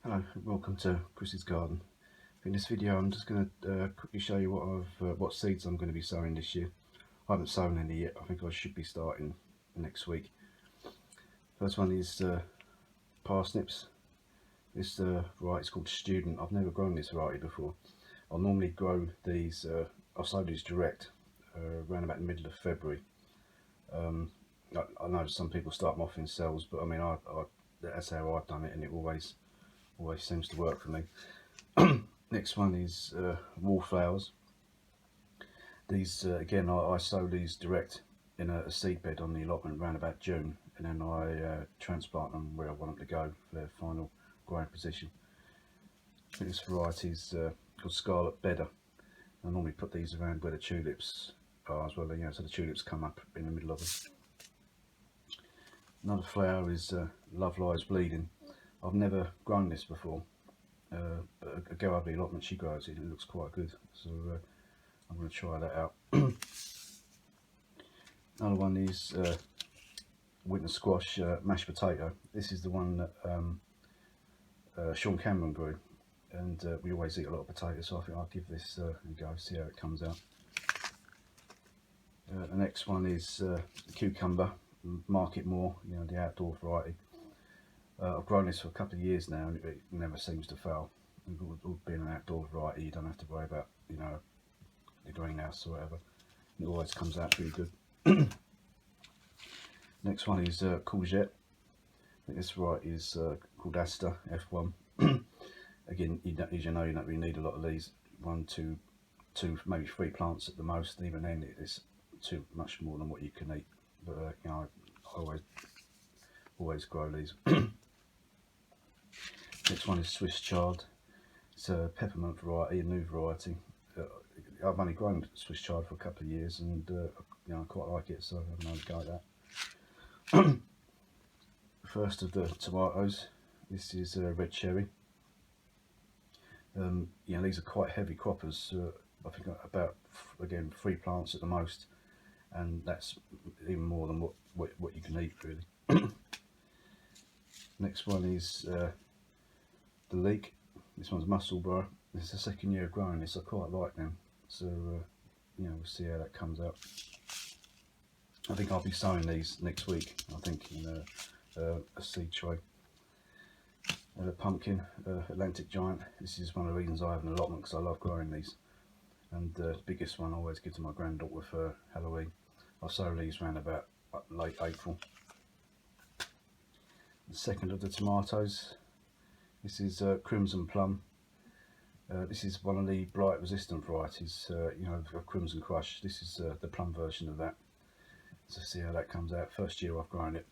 Hello, welcome to Chris's Garden. In this video I'm just going to quickly show you what seeds I'm going to be sowing this year. I haven't sown any yet. I think I should be starting next week. First one is parsnips. This variety is called Student. I've never grown this variety before. I'll normally grow these, I'll sow these direct around about the middle of February. I know some people start them off in cells, but I mean that's how I've done it, and it always seems to work for me. Next one is wallflowers. These again, I sow these direct in a seed bed on the allotment around about June, and then I transplant them where I want them to go for their final growing position. I think this variety is called Scarlet Bedder. I normally put these around where the tulips are as well, so the tulips come up in the middle of them. Another flower is Love Lies Bleeding. I've never grown this before, but a girl at the allotment, she grows it and it looks quite good, so I'm going to try that out. Another one is winter squash mashed potato. This is the one that Sean Cameron grew, and we always eat a lot of potatoes, so I think I'll give this a go, see how it comes out. The next one is cucumber, Market More, the outdoor variety. I've grown this for a couple of years now, and it never seems to fail. Being an outdoor variety, you don't have to worry about the greenhouse or whatever. It always comes out pretty good. Next one is courgette. This variety is called Aster F1. Again, as you know, you don't really need a lot of these. One, two, maybe 3 plants at the most. Even then, it's too much more than what you can eat. But I always grow these. Next one is Swiss Chard. It's a peppermint variety, a new variety. I've only grown Swiss Chard for a couple of years, and I quite like it, so I'm going to go at that. First of the tomatoes, this is Red Cherry. These are quite heavy croppers. I think about, again, 3 plants at the most, and that's even more than what you can eat, really. Next one is the Leek. This one's Musselburgh. This is the second year of growing this. I quite like them, so we'll see how that comes out. I think I'll be sowing these next week, I think, in a seed tray. Pumpkin, Atlantic Giant. This is one of the reasons I have an allotment, because I love growing these. And the biggest one I always give to my granddaughter for Halloween. I sow these around about late April. The second of the tomatoes, this is Crimson Plum. This is one of the blight resistant varieties, of Crimson Crush. This is the plum version of that. So see how that comes out. First year I've grown it.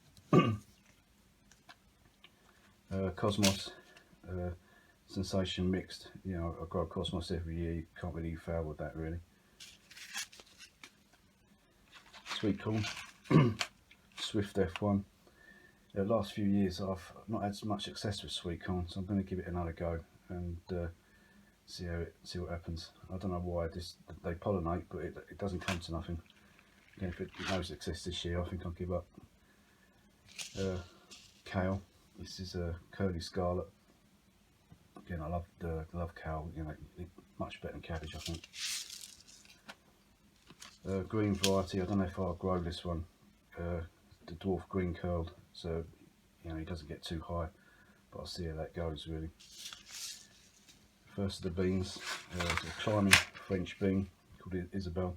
Cosmos, Sensation Mixed. I grow Cosmos every year. You can't really fail with that, really. Sweet corn, Swift F1. The last few years I've not had much success with sweet corn, so I'm going to give it another go and see what happens. I don't know why they pollinate, but it doesn't come to nothing. Again, if it no success this year, I think I'll give up. Kale. This is a Curly Scarlet. Again, I love kale. Much better than cabbage, I think. Green variety. I don't know if I'll grow this one. The dwarf green curled. So he doesn't get too high, but I'll see how that goes, really. First of the beans, a climbing French bean called Isabelle.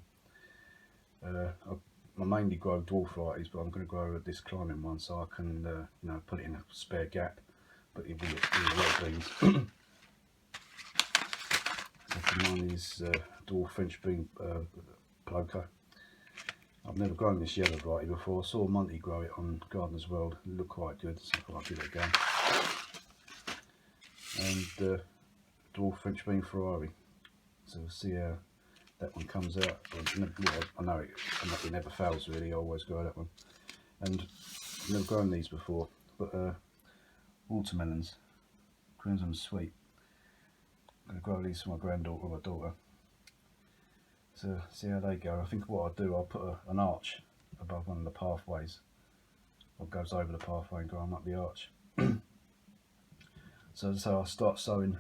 I mainly grow dwarf varieties, but I'm going to grow this climbing one so I can put it in a spare gap, but it'll be a lot of beans. Second one is dwarf French bean Ploco. I've never grown this yellow variety before. I saw Monty grow it on Gardener's World. It looked quite good, so I thought I'd give it a go. And dwarf French bean Ferrari. So we'll see how that one comes out. I know it never fails, really. I always grow that one. And I've never grown these before, but watermelons, Crimson Sweet. I'm going to grow these for my granddaughter or my daughter. So see how they go. I think what I'll do, I'll put an arch above one of the pathways, or goes over the pathway and grow them up the arch. So I'll start sowing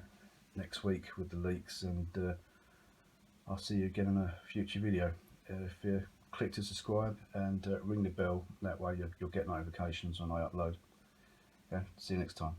next week with the leeks, and I'll see you again in a future video. If you click to subscribe and ring the bell, that way you'll get notifications when I upload. Okay, see you next time.